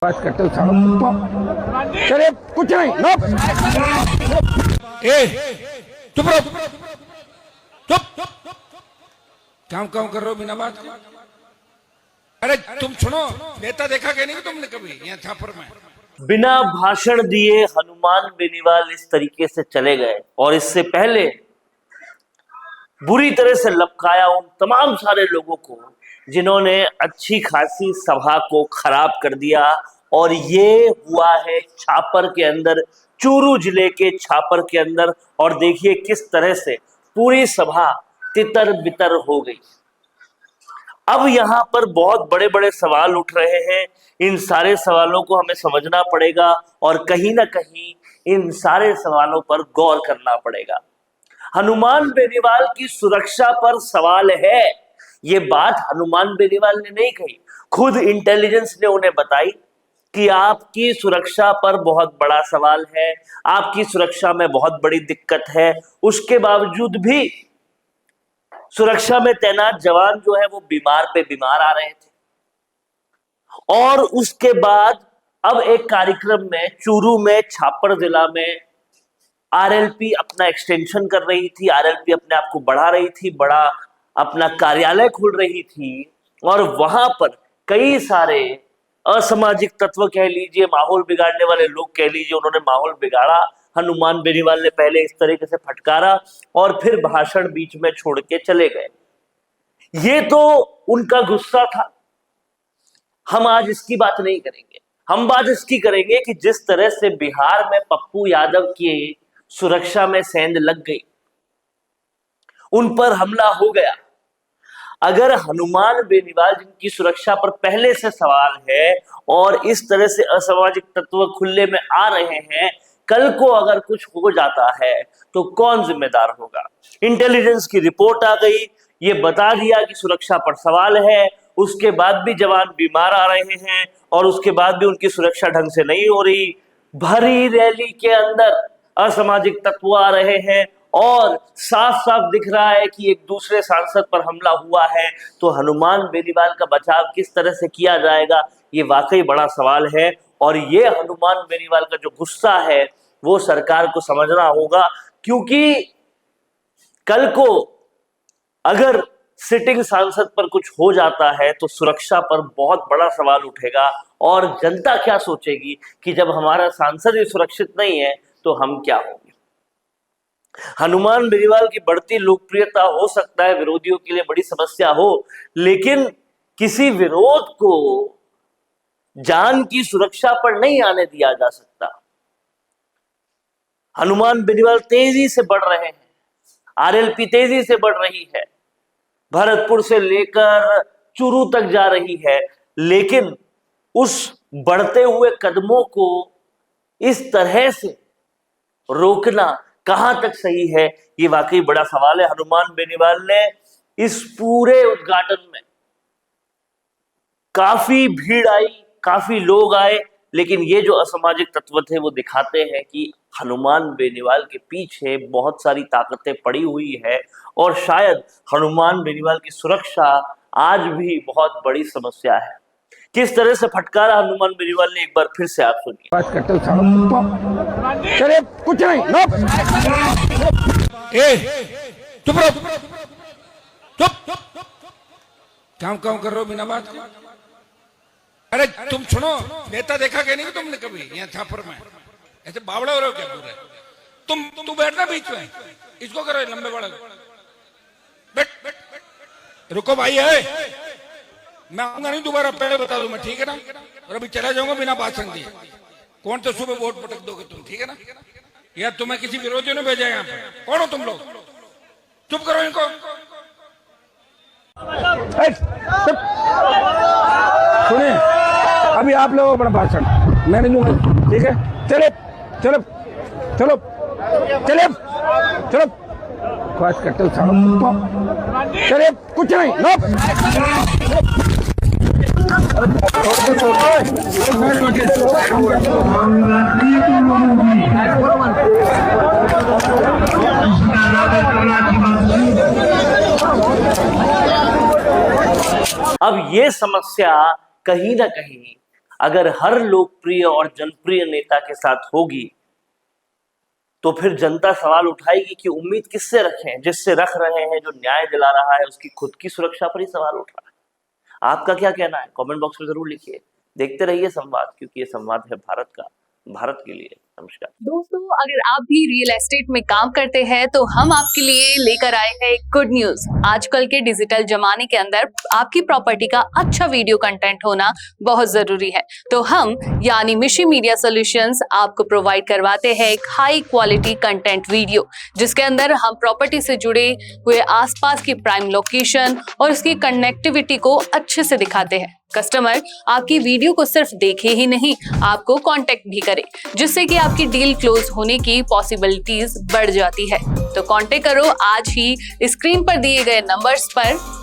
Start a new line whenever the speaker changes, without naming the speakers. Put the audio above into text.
बस करते हो चलिए कुछ नहीं नो
ए चुप रहो, चुप। काम काम कर रहे हो बिना बात के। अरे तुम सुनो, नेता देखा क्या नहीं तुमने कभी यहाँ छापर में?
बिना भाषण दिए हनुमान बेनीवाल इस तरीके से चले गए और इससे पहले बुरी तरह से लपकाया उन तमाम सारे लोगों को जिन्होंने अच्छी खासी सभा को खराब कर दिया। और ये हुआ है छापर के अंदर, चूरू जिले के छापर के अंदर। और देखिए किस तरह से पूरी सभा तितर बितर हो गई। अब यहाँ पर बहुत बड़े बड़े सवाल उठ रहे हैं। इन सारे सवालों को हमें समझना पड़ेगा और कहीं ना कहीं इन सारे सवालों पर गौर करना पड़ेगा। हनुमान बेनीवाल की सुरक्षा पर सवाल है। ये बात हनुमान बेनीवाल ने नहीं कही, खुद इंटेलिजेंस ने उन्हें बताई कि आपकी सुरक्षा पर बहुत बड़ा सवाल है, आपकी सुरक्षा में बहुत बड़ी दिक्कत है। उसके बावजूद भी सुरक्षा में तैनात जवान जो है वो बीमार पे बीमार आ रहे थे। और उसके बाद अब एक कार्यक्रम में चूरू में, छापर जिला में आरएलपी अपना एक्सटेंशन कर रही थी, आरएलपी अपने आप को बढ़ा रही थी, बड़ा अपना कार्यालय खोल रही थी। और वहां पर कई सारे असामाजिक तत्व कह लीजिए, माहौल बिगाड़ने वाले लोग कह लीजिए, उन्होंने माहौल बिगाड़ा। हनुमान बेनीवाल ने पहले इस तरीके से फटकारा और फिर भाषण बीच में छोड़ के चले गए। ये तो उनका गुस्सा था। हम आज इसकी बात नहीं करेंगे, हम बात इसकी करेंगे कि जिस तरह से बिहार में पप्पू यादव की सुरक्षा में सेंध लग गई, उन पर हमला हो गया। अगर हनुमान बेनीवाल जिनकी सुरक्षा पर पहले से सवाल है और इस तरह से असामाजिक तत्व खुले में आ रहे हैं, कल को अगर कुछ हो जाता है तो कौन जिम्मेदार होगा? इंटेलिजेंस की रिपोर्ट आ गई, ये बता दिया कि सुरक्षा पर सवाल है। उसके बाद भी जवान बीमार आ रहे हैं और उसके बाद भी उनकी सुरक्षा ढंग से नहीं हो रही। भरी रैली के अंदर असामाजिक तत्व आ रहे हैं और साफ साफ दिख रहा है कि एक दूसरे सांसद पर हमला हुआ है। तो हनुमान बेनीवाल का बचाव किस तरह से किया जाएगा, ये वाकई बड़ा सवाल है। और ये हनुमान बेनीवाल का जो गुस्सा है वो सरकार को समझना होगा, क्योंकि कल को अगर सिटिंग सांसद पर कुछ हो जाता है तो सुरक्षा पर बहुत बड़ा सवाल उठेगा। और जनता क्या सोचेगी कि जब हमारा सांसद ही सुरक्षित नहीं है तो हम क्या होंगे? हनुमान बेनीवाल की बढ़ती लोकप्रियता हो सकता है विरोधियों के लिए बड़ी समस्या हो, लेकिन किसी विरोध को जान की सुरक्षा पर नहीं आने दिया जा सकता। हनुमान बेनीवाल तेजी से बढ़ रहे हैं, आरएलपी तेजी से बढ़ रही है, भरतपुर से लेकर चूरू तक जा रही है। लेकिन उस बढ़ते हुए कदमों को इस तरह से रोकना कहां तक सही है, ये वाकई बड़ा सवाल है। हनुमान बेनीवाल ने इस पूरे उद्घाटन में काफी भीड़ आई, काफी लोग आए, लेकिन ये जो असामाजिक तत्व थे वो दिखाते हैं कि हनुमान बेनीवाल के पीछे बहुत सारी ताकतें पड़ी हुई है और शायद हनुमान बेनीवाल की सुरक्षा आज भी बहुत बड़ी समस्या है। किस तरह से फटकारा हनुमान बेनीवाल ने, एक बार फिर से आप सुनिए।
बस करते हो चलिए कुछ नहीं नो
ए चुप रहो, चुप। काम काम कर रहे हो बिना बात के। अरे तुम सुनो, नेता देखा क्या नहीं तुमने कभी यहाँ छापर में? ऐसे बावड़े हो रहे हो क्या पूरे? तू बैठना बीच में, इसको करो लंबे बड़े। बैठ, रुको भाई है, मैं आऊंगा नहीं दोबारा, पहले बता दूं मैं, ठीक है ना? और अभी चला जाऊंगा बिना भाषण दिए। कौन तो सुबह वोट पटक दोगे तुम, ठीक है ना? या तुम्हें किसी विरोधियों ने भेजा यहाँ पे? कौन हो तुम लोग? चुप करो इनको।
सुनिए, अभी आप लोगों का बड़ा भाषण मैं नहीं दूंगा, ठीक है? चलिए चलो चलो चलिए चलो बस करते हो चलिए कुछ नहीं नो
अब ये समस्या कहीं ना कहीं अगर हर लोकप्रिय और जनप्रिय नेता के साथ होगी तो फिर जनता सवाल उठाएगी कि उम्मीद किससे रखें। जिससे रख रहे हैं, जो न्याय दिला रहा है, उसकी खुद की सुरक्षा पर ही सवाल उठ रहा है। आपका क्या कहना है? कमेंट बॉक्स में जरूर लिखिए। देखते रहिए संवाद, क्योंकि ये संवाद है भारत का, भारत के लिए। नमस्कार
दोस्तों, अगर आप भी रियल एस्टेट में काम करते हैं तो हम आपके लिए लेकर आए हैं एक गुड न्यूज। आजकल के डिजिटल जमाने के अंदर आपकी प्रॉपर्टी का अच्छा वीडियो कंटेंट होना बहुत जरूरी है। तो हम यानी मिशी मीडिया सॉल्यूशंस आपको प्रोवाइड करवाते हैं एक हाई क्वालिटी कंटेंट वीडियो, जिसके अंदर हम प्रॉपर्टी से जुड़े हुए आसपास की प्राइम लोकेशन और उसकी कनेक्टिविटी को अच्छे से दिखाते हैं। कस्टमर आपकी वीडियो को सिर्फ देखे ही नहीं, आपको कांटेक्ट भी करे, जिससे कि आपकी डील क्लोज होने की पॉसिबिलिटीज बढ़ जाती है। तो कांटेक्ट करो आज ही स्क्रीन पर दिए गए नंबर्स पर